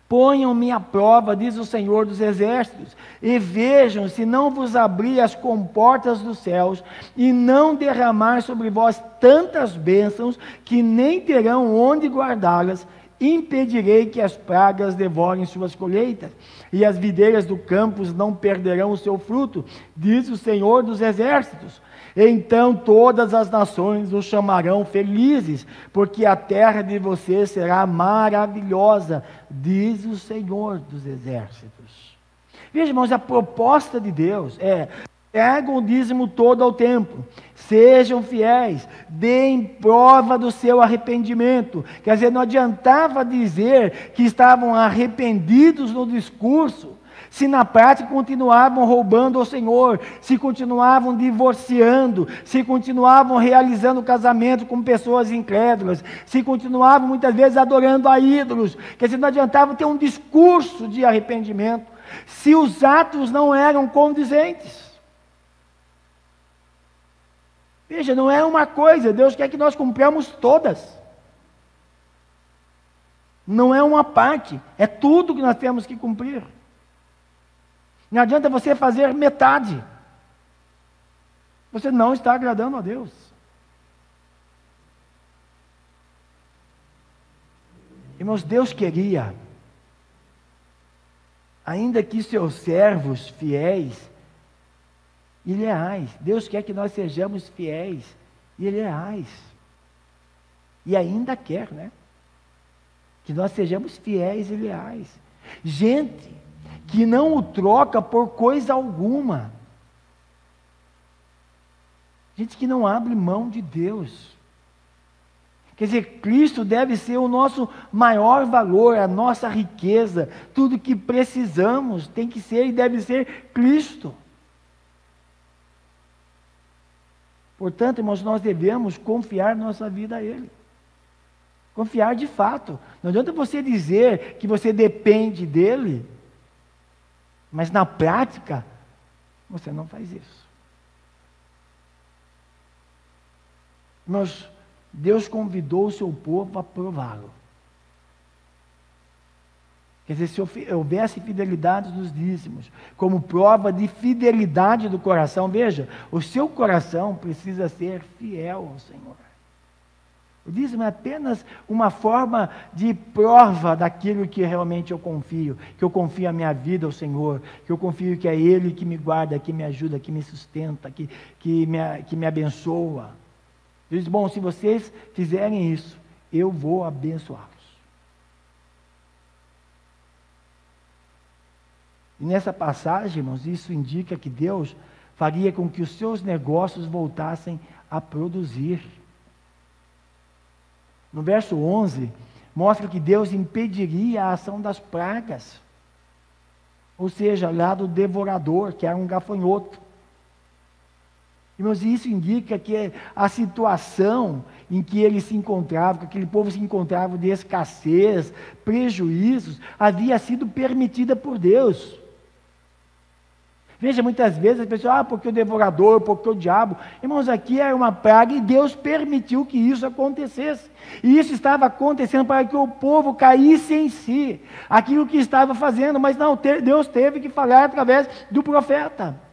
Ponham-me à prova, diz o Senhor dos Exércitos, e vejam se não vos abrir as comportas dos céus, e não derramar sobre vós tantas bênçãos, que nem terão onde guardá-las. Impedirei que as pragas devorem suas colheitas, e as videiras do campo não perderão o seu fruto, diz o Senhor dos Exércitos. Então todas as nações os chamarão felizes, porque a terra de vocês será maravilhosa, diz o Senhor dos Exércitos. Veja, irmãos, a proposta de Deus é: tragam o dízimo todo ao templo, sejam fiéis, deem prova do seu arrependimento. Quer dizer, não adiantava dizer que estavam arrependidos no discurso, se na prática continuavam roubando ao Senhor, se continuavam divorciando, se continuavam realizando casamento com pessoas incrédulas, se continuavam muitas vezes adorando a ídolos. Quer dizer, não adiantava ter um discurso de arrependimento, se os atos não eram condizentes. Veja, não é uma coisa, Deus quer que nós cumpramos todas. Não é uma parte, é tudo que nós temos que cumprir. Não adianta você fazer metade. Você não está agradando a Deus. Irmãos, Deus queria, ainda que seus servos fiéis e leais, Deus quer que nós sejamos fiéis e leais. E ainda quer, né? Que nós sejamos fiéis e leais. Gente que não o troca por coisa alguma. Gente que não abre mão de Deus. Quer dizer, Cristo deve ser o nosso maior valor, a nossa riqueza. Tudo que precisamos tem que ser e deve ser Cristo. Portanto, irmãos, nós devemos confiar nossa vida a Ele. Confiar de fato. Não adianta você dizer que você depende dEle, mas na prática, você não faz isso. Irmãos, Deus convidou o seu povo a prová-lo. Quer dizer, se houvesse fidelidade dos dízimos, como prova de fidelidade do coração, veja, o seu coração precisa ser fiel ao Senhor. O dízimo é apenas uma forma de prova daquilo que realmente eu confio, que eu confio a minha vida ao Senhor, que eu confio que é Ele que me guarda, que me ajuda, que me sustenta, que me abençoa. Deus diz, bom, se vocês fizerem isso, eu vou abençoá-los. E nessa passagem, irmãos, isso indica que Deus faria com que os seus negócios voltassem a produzir. No verso 11, mostra que Deus impediria a ação das pragas, ou seja, lá do devorador, que era um gafanhoto. Irmãos, isso indica que a situação em que ele se encontrava, que aquele povo se encontrava de escassez, prejuízos, havia sido permitida por Deus. Veja, muitas vezes as pessoas, porque o devorador, porque o diabo. Irmãos, aqui era uma praga e Deus permitiu que isso acontecesse. E isso estava acontecendo para que o povo caísse em si, aquilo que estava fazendo, mas não, Deus teve que falar através do profeta.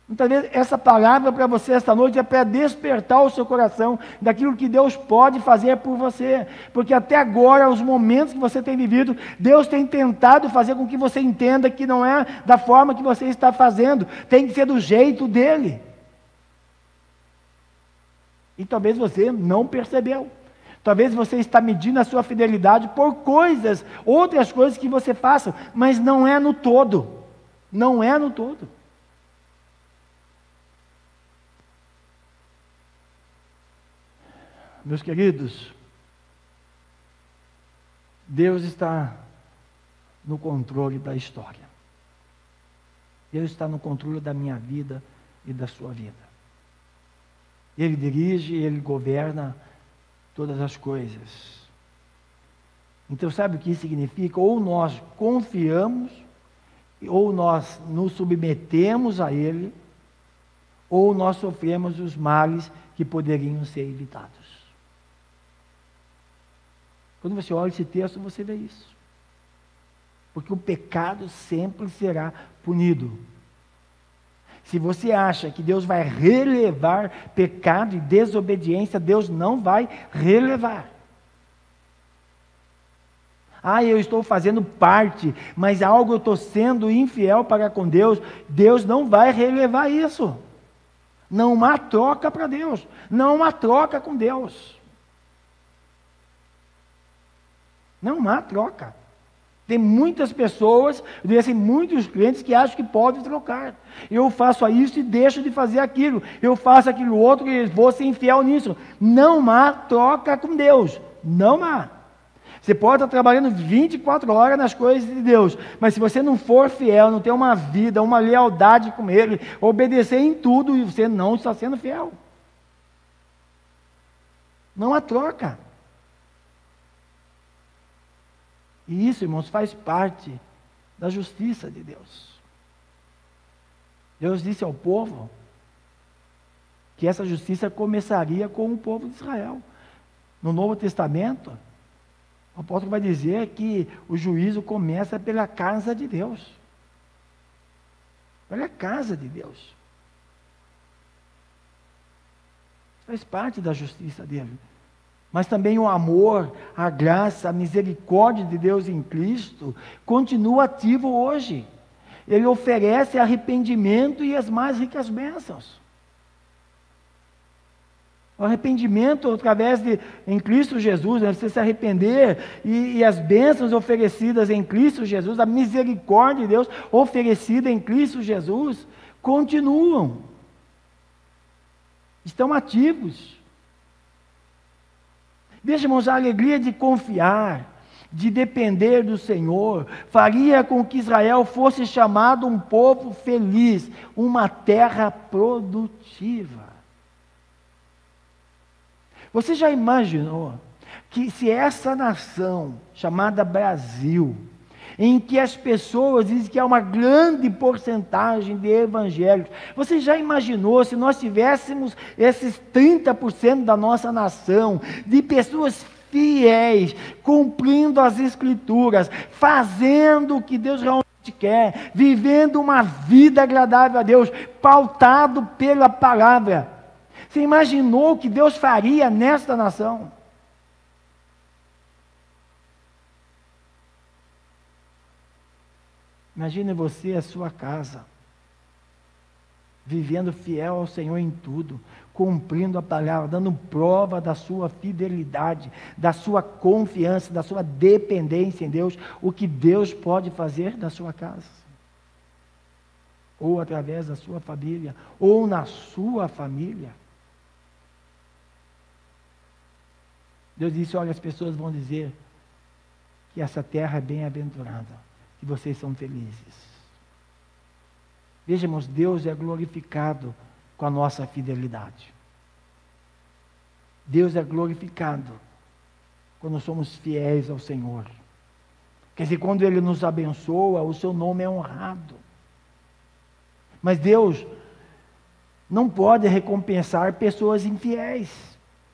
Muitas vezes essa palavra para você esta noite é para despertar o seu coração daquilo que Deus pode fazer por você, porque até agora, os momentos que você tem vivido, Deus tem tentado fazer com que você entenda que não é da forma que você está fazendo, tem que ser do jeito dele. E talvez você não percebeu. Talvez você está medindo a sua fidelidade por coisas, outras coisas que você faça, mas não é no todo. Não é no todo. Meus queridos, Deus está no controle da história. Deus está no controle da minha vida e da sua vida. Ele dirige, Ele governa todas as coisas. Então, sabe o que isso significa? Ou nós confiamos, ou nós nos submetemos a Ele, ou nós sofremos os males que poderiam ser evitados. Quando você olha esse texto, você vê isso. Porque o pecado sempre será punido. Se você acha que Deus vai relevar pecado e desobediência, Deus não vai relevar. Eu estou fazendo parte, mas algo eu estou sendo infiel para com Deus, Deus não vai relevar isso. Não há troca para Deus, não há troca com Deus. Não há troca. Tem muitas pessoas, muitos crentes que acham que podem trocar. Eu faço isso e deixo de fazer aquilo. Eu faço aquilo outro e vou ser infiel nisso. Não há troca com Deus. Não há. Você pode estar trabalhando 24 horas nas coisas de Deus, mas se você não for fiel, não ter uma vida, uma lealdade com Ele, obedecer em tudo, você não está sendo fiel. Não há troca. E isso, irmãos, faz parte da justiça de Deus. Deus disse ao povo que essa justiça começaria com o povo de Israel. No Novo Testamento, o apóstolo vai dizer que o juízo começa pela casa de Deus. Pela casa de Deus. Faz parte da justiça dele. Mas também o amor, a graça, a misericórdia de Deus em Cristo continua ativo hoje. Ele oferece arrependimento e as mais ricas bênçãos. O arrependimento em Cristo Jesus, você se arrepender, e as bênçãos oferecidas em Cristo Jesus, a misericórdia de Deus oferecida em Cristo Jesus, continuam. Estão ativos. Veja, irmãos, a alegria de confiar, de depender do Senhor, faria com que Israel fosse chamado um povo feliz, uma terra produtiva. Você já imaginou que se essa nação, chamada Brasil, em que as pessoas dizem que há uma grande porcentagem de evangélicos, você já imaginou se nós tivéssemos esses 30% da nossa nação, de pessoas fiéis, cumprindo as Escrituras, fazendo o que Deus realmente quer, vivendo uma vida agradável a Deus, pautado pela palavra. Você imaginou o que Deus faria nesta nação? Imagine você, a sua casa, vivendo fiel ao Senhor em tudo, cumprindo a palavra, dando prova da sua fidelidade, da sua confiança, da sua dependência em Deus, o que Deus pode fazer na sua casa, ou através da sua família, ou na sua família. Deus disse, olha, as pessoas vão dizer que essa terra é bem-aventurada, que vocês são felizes. Veja, irmãos, Deus é glorificado com a nossa fidelidade. Deus é glorificado quando somos fiéis ao Senhor. Quer dizer, quando Ele nos abençoa, o seu nome é honrado. Mas Deus não pode recompensar pessoas infiéis,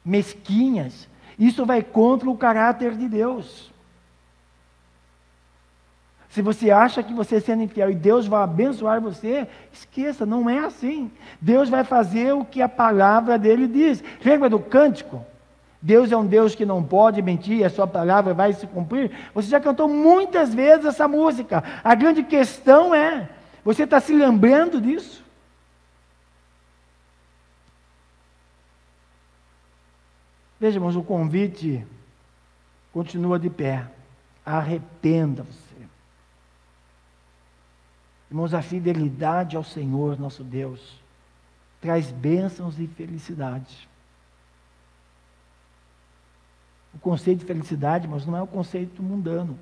mesquinhas. Isso vai contra o caráter de Deus. Se você acha que você sendo infiel e Deus vai abençoar você, esqueça, não é assim. Deus vai fazer o que a palavra dele diz. Lembra do cântico? Deus é um Deus que não pode mentir, a sua palavra vai se cumprir. Você já cantou muitas vezes essa música. A grande questão é, você está se lembrando disso? Veja, irmãos, o convite continua de pé. Arrependa-se. Irmãos, a fidelidade ao Senhor, nosso Deus, traz bênçãos e felicidade. O conceito de felicidade, mas não é o conceito mundano.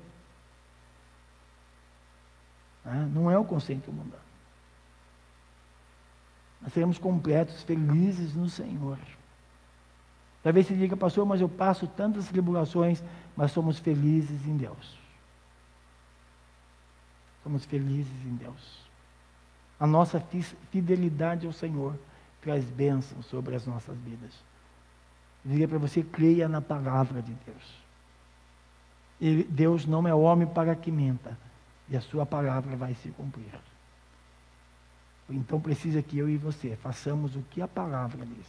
Não é o conceito mundano. Nós seremos completos, felizes no Senhor. Talvez você diga, pastor, mas eu passo tantas tribulações, mas somos felizes em Deus. Somos felizes em Deus. A nossa fidelidade ao Senhor traz bênçãos sobre as nossas vidas. Eu diria para você, creia na palavra de Deus. Deus não é homem para que minta, e a sua palavra vai se cumprir. Então precisa que eu e você façamos o que a palavra diz.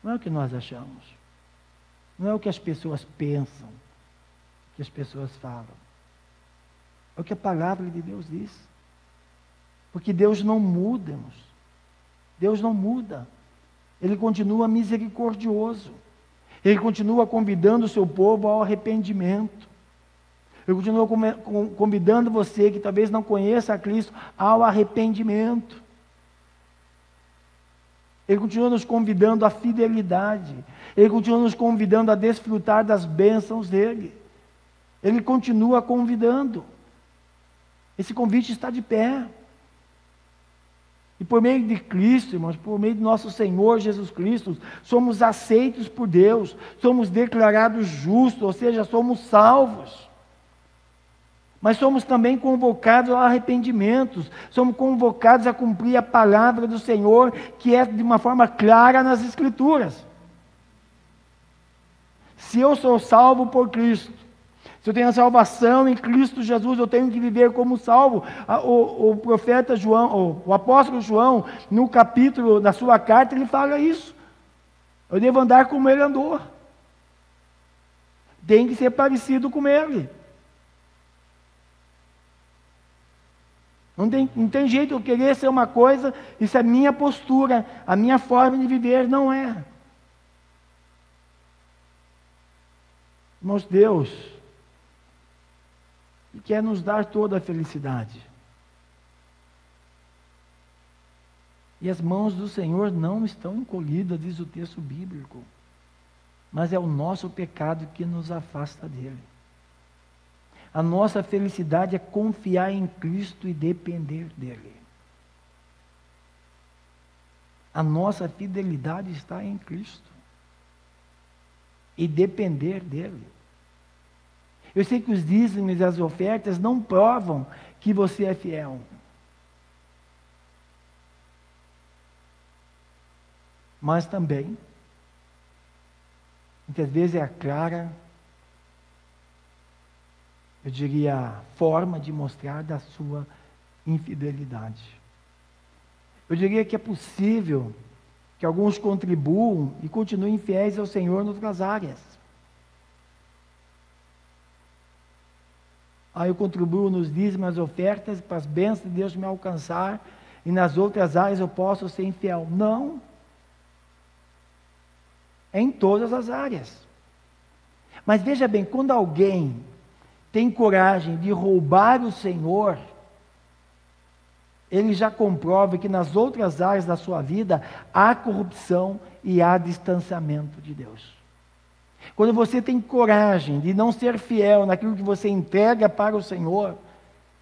Não é o que nós achamos. Não é o que as pessoas pensam, o que as pessoas falam. É o que a palavra de Deus diz. Porque Deus não muda, irmãos. Deus não muda. Ele continua misericordioso. Ele continua convidando o seu povo ao arrependimento. Ele continua convidando você, que talvez não conheça a Cristo, ao arrependimento. Ele continua nos convidando à fidelidade. Ele continua nos convidando a desfrutar das bênçãos dele. Ele continua convidando. Esse convite está de pé. E por meio de Cristo, irmãos, por meio do nosso Senhor Jesus Cristo, somos aceitos por Deus, somos declarados justos, ou seja, somos salvos. Mas somos também convocados ao arrependimento, somos convocados a cumprir a palavra do Senhor, que é de uma forma clara nas Escrituras. Se eu sou salvo por Cristo, se eu tenho a salvação em Cristo Jesus, eu tenho que viver como salvo. O profeta João, o apóstolo João, no capítulo da sua carta, ele fala isso. Eu devo andar como ele andou. Tem que ser parecido com ele. Não tem jeito eu querer ser uma coisa, isso é a minha postura, a minha forma de viver, não é. Irmãos, Deus quer nos dar toda a felicidade. E as mãos do Senhor não estão encolhidas, diz o texto bíblico. Mas é o nosso pecado que nos afasta dele. A nossa felicidade é confiar em Cristo e depender dele. A nossa fidelidade está em Cristo. E depender dele. Eu sei que os dízimos e as ofertas não provam que você é fiel. Mas também, muitas vezes é a clara, eu diria, forma de mostrar da sua infidelidade. Eu diria que é possível que alguns contribuam e continuem fiéis ao Senhor em outras áreas. Eu contribuo nos dízimos, nas ofertas, para as bênçãos de Deus me alcançar, e nas outras áreas eu posso ser infiel. Não. É em todas as áreas. Mas veja bem, quando alguém tem coragem de roubar o Senhor, ele já comprova que nas outras áreas da sua vida há corrupção e há distanciamento de Deus. Quando você tem coragem de não ser fiel naquilo que você entrega para o Senhor,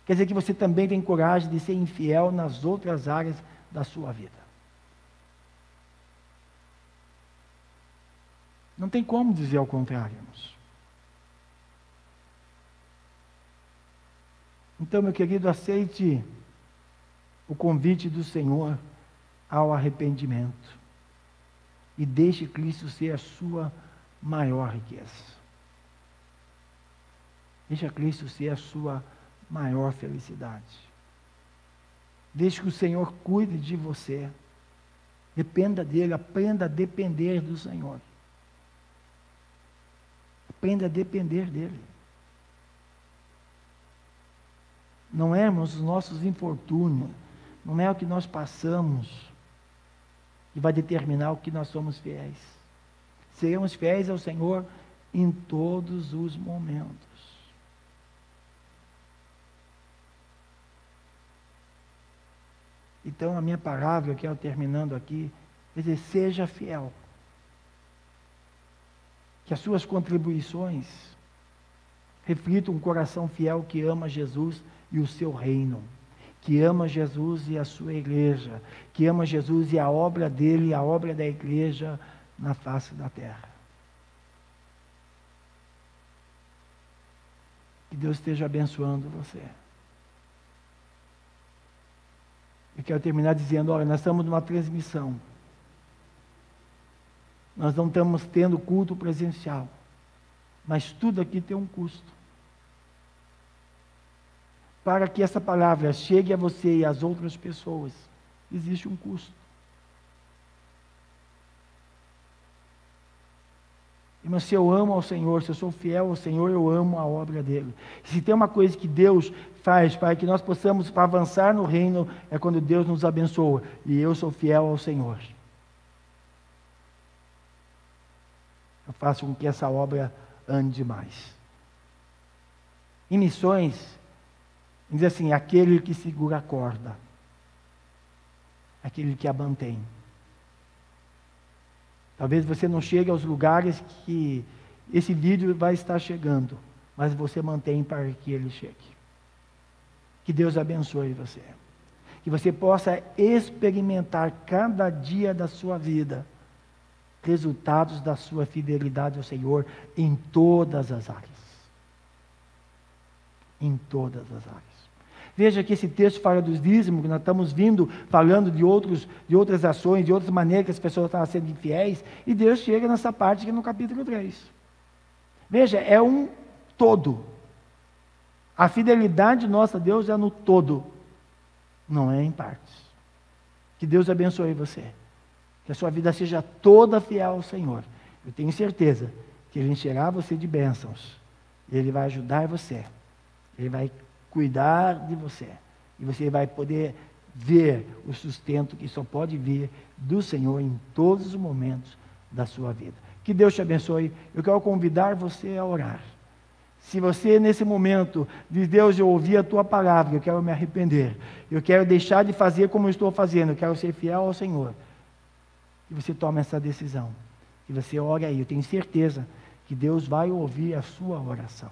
quer dizer que você também tem coragem de ser infiel nas outras áreas da sua vida. Não tem como dizer ao contrário, irmãos. Então, meu querido, aceite o convite do Senhor ao arrependimento e deixe Cristo ser a sua maior riqueza. Deixe Cristo ser a sua maior felicidade. Deixe que o Senhor cuide de você. Dependa dele, aprenda a depender do Senhor. Aprenda a depender dele. Não é, irmãos, os nossos infortúnios, não é o que nós passamos que vai determinar o que nós somos fiéis. Seremos fiéis ao Senhor em todos os momentos. Então, a minha palavra, eu quero terminando aqui, quer dizer, seja fiel. Que as suas contribuições reflitam um coração fiel que ama Jesus e o seu reino, que ama Jesus e a sua igreja, que ama Jesus e a obra dele, a obra da igreja na face da terra. Que Deus esteja abençoando você. Eu quero terminar dizendo, olha, nós estamos numa transmissão. Nós não estamos tendo culto presencial. Mas tudo aqui tem um custo. Para que essa palavra chegue a você e às outras pessoas, existe um custo. Mas se eu amo ao Senhor, se eu sou fiel ao Senhor, eu amo a obra dele. Se tem uma coisa que Deus faz para que nós possamos avançar no reino, é quando Deus nos abençoa. E eu sou fiel ao Senhor. Eu faço com que essa obra ande mais. Em missões, diz assim, aquele que segura a corda, aquele que a mantém. Talvez você não chegue aos lugares que esse vídeo vai estar chegando, mas você mantém para que ele chegue. Que Deus abençoe você. Que você possa experimentar cada dia da sua vida resultados da sua fidelidade ao Senhor em todas as áreas. Em todas as áreas. Veja que esse texto fala dos dízimos, que nós estamos falando de outras ações, de outras maneiras que as pessoas estavam sendo infiéis, e Deus chega nessa parte aqui no capítulo 3. Veja, é um todo. A fidelidade nossa a Deus é no todo, não é em partes. Que Deus abençoe você. Que a sua vida seja toda fiel ao Senhor. Eu tenho certeza que Ele encherá você de bênçãos. Ele vai ajudar você. Ele vai cuidar de você. E você vai poder ver o sustento que só pode vir do Senhor em todos os momentos da sua vida. Que Deus te abençoe. Eu quero convidar você a orar. Se você nesse momento diz, Deus, eu ouvi a tua palavra, eu quero me arrepender. Eu quero deixar de fazer como eu estou fazendo. Eu quero ser fiel ao Senhor. Que você tome essa decisão. Que você ore aí. Eu tenho certeza que Deus vai ouvir a sua oração.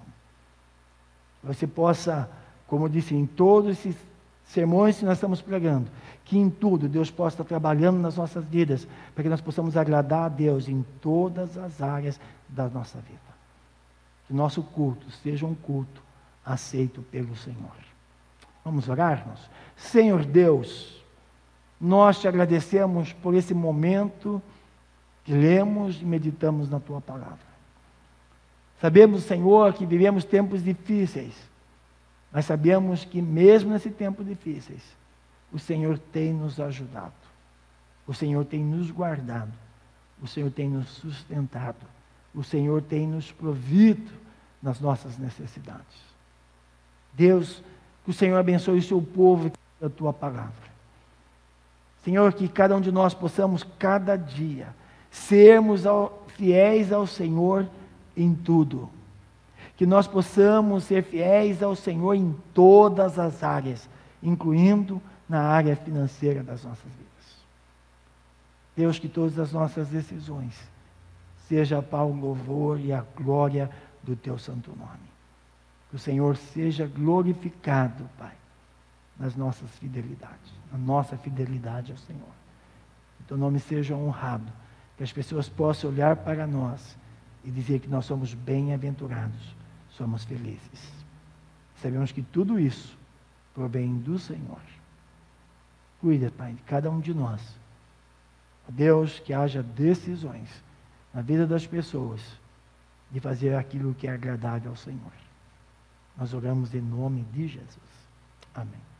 Que você possa, como eu disse, em todos esses sermões que nós estamos pregando, que em tudo Deus possa estar trabalhando nas nossas vidas, para que nós possamos agradar a Deus em todas as áreas da nossa vida. Que nosso culto seja um culto aceito pelo Senhor. Vamos orar, irmãos? Senhor Deus, nós te agradecemos por esse momento que lemos e meditamos na tua palavra. Sabemos, Senhor, que vivemos tempos difíceis, mas sabemos que mesmo nesse tempo difíceis, o Senhor tem nos ajudado, o Senhor tem nos guardado, o Senhor tem nos sustentado, o Senhor tem nos provido nas nossas necessidades. Deus, que o Senhor abençoe o seu povo com a tua palavra. Senhor, que cada um de nós possamos cada dia sermos fiéis ao Senhor em tudo. Que nós possamos ser fiéis ao Senhor em todas as áreas, incluindo na área financeira das nossas vidas. Deus, que todas as nossas decisões seja para o louvor e a glória do teu santo nome. Que o Senhor seja glorificado, Pai, nas nossas fidelidades, na nossa fidelidade ao Senhor. Que teu nome seja honrado, que as pessoas possam olhar para nós e dizer que nós somos bem-aventurados, somos felizes. Sabemos que tudo isso para o bem do Senhor. Cuida, Pai, de cada um de nós. Ó Deus, que haja decisões na vida das pessoas de fazer aquilo que é agradável ao Senhor. Nós oramos em nome de Jesus. Amém.